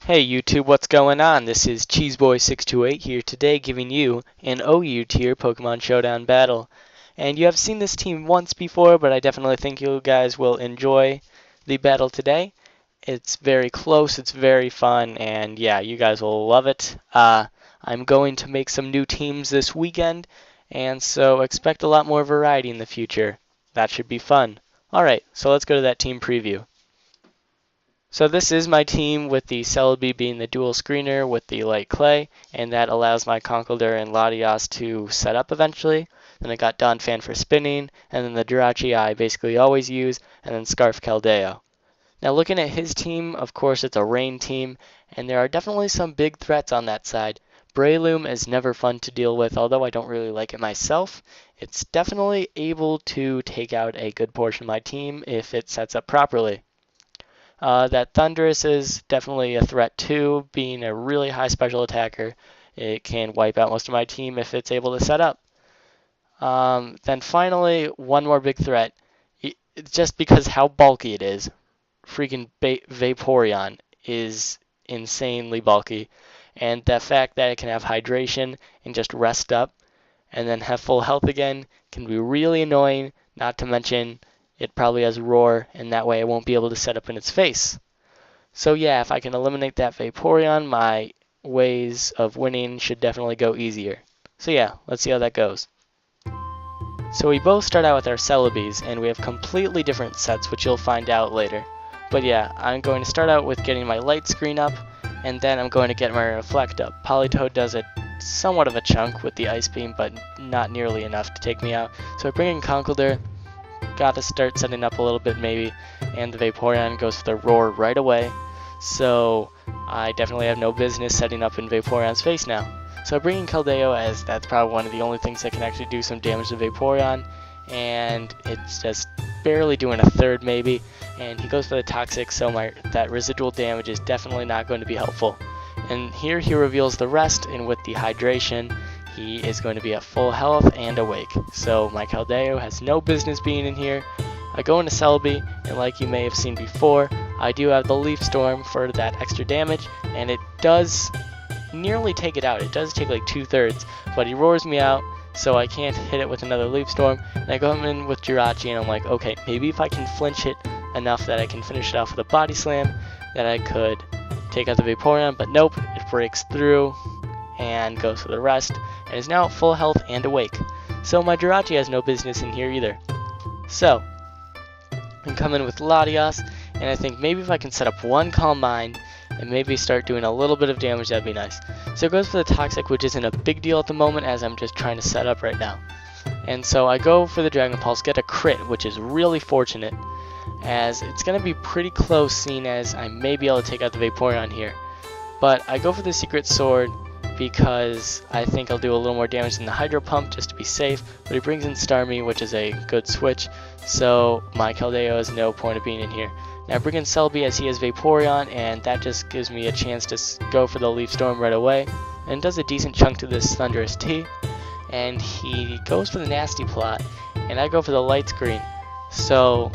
Hey YouTube, what's going on? This is Cheeseboy628 here today giving you an OU tier Pokemon Showdown battle. And you have seen this team once before, but I definitely think you guys will enjoy the battle today. It's very close, it's very fun, and yeah, you guys will love it. I'm going to make some new teams this weekend, and so expect a lot more variety in the future. That should be fun. Alright, so let's go to that team preview. So this is my team with the Celebi being the dual screener with the light clay, and that allows my Conkeldurr and Latias to set up eventually. Then I got Donphan for spinning, and then the Jirachi I basically always use, and then Scarf Keldeo. Now looking at his team, of course it's a rain team, and there are definitely some big threats on that side. Breloom is never fun to deal with, although I don't really like it myself. It's definitely able to take out a good portion of my team if it sets up properly. That Thundurus is definitely a threat too, being a really high special attacker. It can wipe out most of my team if it's able to set up. Then finally, one more big threat. Just because how bulky it is, freaking Vaporeon is insanely bulky. And the fact that it can have hydration and just rest up and then have full health again can be really annoying, not to mention it probably has Roar, and that way I won't be able to set up in its face. So yeah, if I can eliminate that Vaporeon, my ways of winning should definitely go easier. So yeah, let's see how that goes. So we both start out with our Celebes, and we have completely different sets, which you'll find out later. But yeah, I'm going to start out with getting my light screen up, and then I'm going to get my reflect up. Politoed does it somewhat of a chunk with the Ice Beam, but not nearly enough to take me out. So I bring in Conkeldurr. Gotta start setting up a little bit maybe, and the Vaporeon goes for the Roar right away, so I definitely have no business setting up in Vaporeon's face now. So I bring in Keldeo, as that's probably one of the only things that can actually do some damage to Vaporeon, and it's just barely doing a third maybe, and he goes for the Toxic, so that residual damage is definitely not going to be helpful. And here he reveals the rest, and with the hydration, he is going to be at full health and awake. So my Keldeo has no business being in here. I go into Celebi, and like you may have seen before, I do have the Leaf Storm for that extra damage, and it does nearly take it out. It does take like 2/3, but he roars me out, so I can't hit it with another Leaf Storm. And I go in with Jirachi, and I'm like, okay, maybe if I can flinch it enough that I can finish it off with a Body Slam, that I could take out the Vaporeon, but nope, it breaks through and goes for the rest, and is now at full health and awake. So my Jirachi has no business in here either. So, I'm coming with Latias, and I think maybe if I can set up one Calm Mind, and maybe start doing a little bit of damage, that'd be nice. So it goes for the Toxic, which isn't a big deal at the moment, as I'm just trying to set up right now. And so I go for the Dragon Pulse, get a crit, which is really fortunate, as it's going to be pretty close, seeing as I may be able to take out the Vaporeon here. But I go for the Secret Sword, because I think I'll do a little more damage than the Hydro Pump just to be safe, but he brings in Starmie, which is a good switch, so my Keldeo has no point of being in here. Now I bring in Celebi as he has Vaporeon, and that just gives me a chance to go for the Leaf Storm right away, and does a decent chunk to this Thundurus T, and he goes for the Nasty Plot, and I go for the Light Screen, so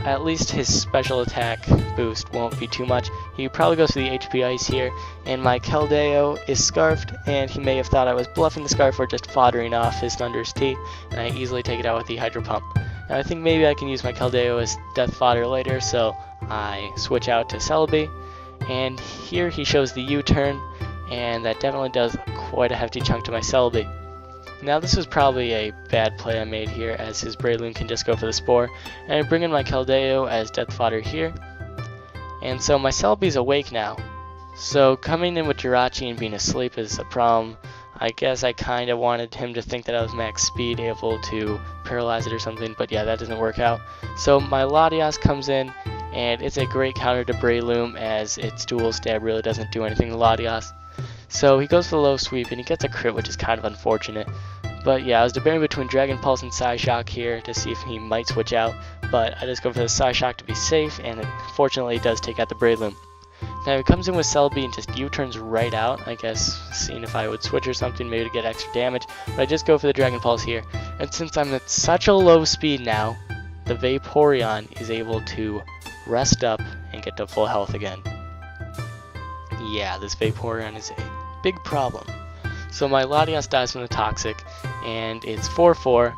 at least his special attack boost won't be too much. He probably goes for the HP Ice here, and my Keldeo is Scarfed, and he may have thought I was bluffing the Scarf or just foddering off his Thundurus T, and I easily take it out with the Hydro Pump. Now I think maybe I can use my Keldeo as death fodder later, so I switch out to Celebi, and here he shows the U-turn, and that definitely does quite a hefty chunk to my Celebi. Now this was probably a bad play I made here, as his Breloom can just go for the Spore, and I bring in my Keldeo as death fodder here. And so my Celebi's awake now, so coming in with Jirachi and being asleep is a problem. I guess I kind of wanted him to think that I was max speed, able to paralyze it or something, but yeah, that doesn't work out. So my Latias comes in, and it's a great counter to Breloom, as its dual stab really doesn't do anything to Latias. So he goes for the low sweep, and he gets a crit, which is kind of unfortunate. But yeah, I was debating between Dragon Pulse and Psyshock here to see if he might switch out, but I just go for the Psyshock to be safe, and it fortunately does take out the Breloom. Now he comes in with Celebi and just U-turns right out, I guess seeing if I would switch or something, maybe to get extra damage, but I just go for the Dragon Pulse here. And since I'm at such a low speed now, the Vaporeon is able to rest up and get to full health again. yeah, this Vaporeon is a big problem. So my Latios dies from the Toxic, and it's 4-4,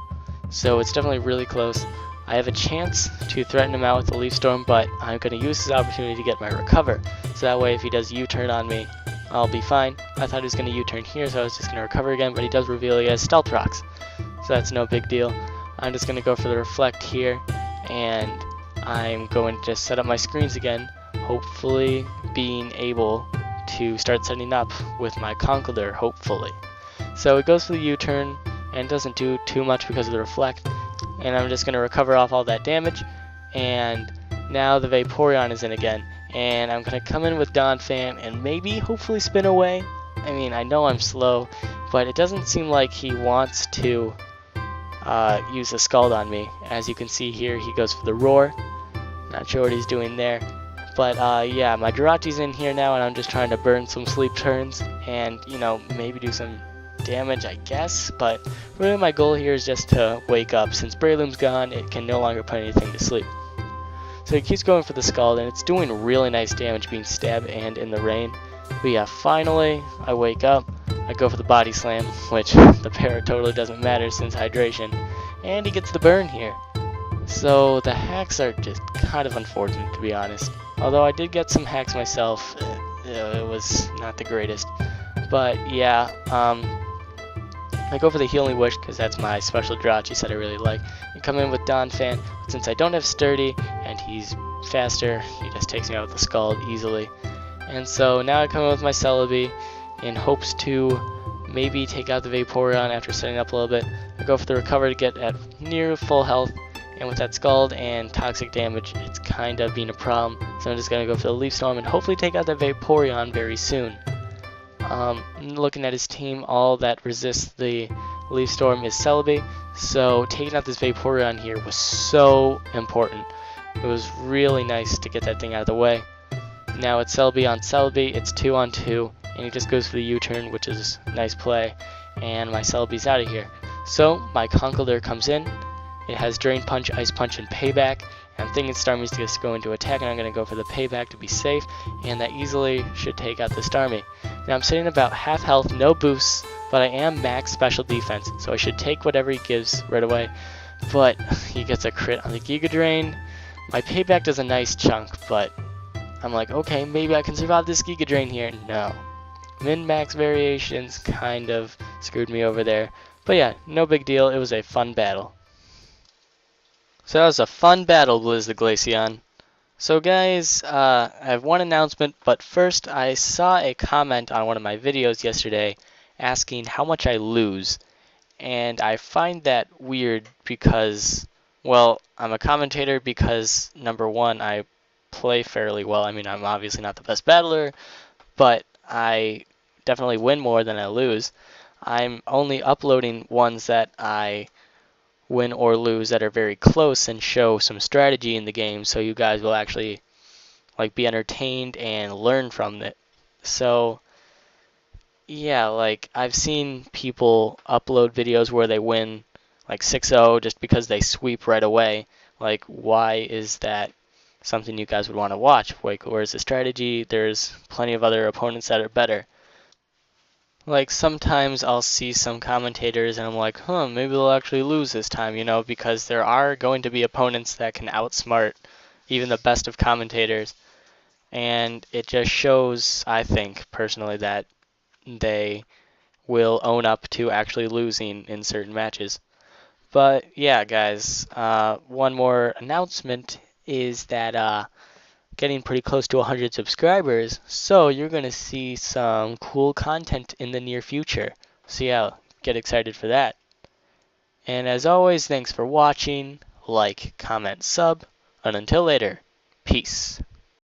so it's definitely really close. I have a chance to threaten him out with the Leaf Storm, but I'm going to use this opportunity to get my Recover. So that way if he does U-turn on me, I'll be fine. I thought he was going to U-turn here, so I was just going to Recover again, but he does reveal he has Stealth Rocks. So that's no big deal. I'm just going to go for the Reflect here, and I'm going to just set up my screens again, hopefully being able to start setting up with my Conkeldurr, hopefully. So it goes for the U-turn and doesn't do too much because of the Reflect, and I'm just going to recover off all that damage, and now the Vaporeon is in again, and I'm going to come in with Donphan and maybe hopefully spin away. I mean, I know I'm slow, but it doesn't seem like he wants to use a Scald on me. As you can see here, he goes for the Roar. Not sure what he's doing there. But yeah, my Jirachi's in here now, and I'm just trying to burn some sleep turns and, you know, maybe do some damage, I guess. But really my goal here is just to wake up. Since Breloom's gone, it can no longer put anything to sleep. So he keeps going for the Scald, and it's doing really nice damage being stabbed and in the rain. But yeah, finally I wake up. I go for the Body Slam, which the para totally doesn't matter since hydration. And he gets the burn here. So the hacks are just kind of unfortunate, to be honest. Although I did get some hacks myself, it was not the greatest. But yeah, I go for the Healing Wish because that's my special Jirachi set I really like. And come in with Donphan, but since I don't have Sturdy and he's faster, he just takes me out with the Scald easily. And so now I come in with my Celebi in hopes to maybe take out the Vaporeon after setting up a little bit. I go for the Recover to get at near full health. And with that Scald and Toxic damage, it's kind of being a problem. So I'm just going to go for the Leaf Storm and hopefully take out that Vaporeon very soon. Looking at his team, all that resists the Leaf Storm is Celebi. So taking out this Vaporeon here was so important. It was really nice to get that thing out of the way. Now it's Celebi on Celebi, it's 2-on-2, and he just goes for the U-turn, which is a nice play. And my Celebi's out of here. So my Conkeldurr comes in. It has Drain Punch, Ice Punch, and Payback. And I'm thinking Starmie's just going to attack, and I'm going to go for the Payback to be safe. And that easily should take out the Starmie. Now I'm sitting about half health, no boosts, but I am max special defense. So I should take whatever he gives right away. But he gets a crit on the Giga Drain. My Payback does a nice chunk, but I'm like, okay, maybe I can survive this Giga Drain here. No. Min-max variations kind of screwed me over there. But yeah, no big deal. It was a fun battle. So that was a fun battle, BlizzTheGlaceon. So guys, I have one announcement, but first I saw a comment on one of my videos yesterday asking how much I lose. And I find that weird because, well, I'm a commentator because, number one, I play fairly well. I mean, I'm obviously not the best battler, but I definitely win more than I lose. I'm only uploading ones that I win or lose that are very close and show some strategy in the game, so you guys will actually like be entertained and learn from it. So yeah, like I've seen people upload videos where they win like 6-0 just because they sweep right away. Like, why is that something you guys would want to watch? Like, where's the strategy? There's plenty of other opponents that are better. Like, sometimes I'll see some commentators and I'm like, maybe they'll actually lose this time, you know, because there are going to be opponents that can outsmart even the best of commentators. And it just shows, I think, personally, that they will own up to actually losing in certain matches. But yeah, guys, one more announcement is that getting pretty close to 100 subscribers, so you're going to see some cool content in the near future. So yeah, get excited for that. And as always, thanks for watching. Like, comment, sub, and until later, peace.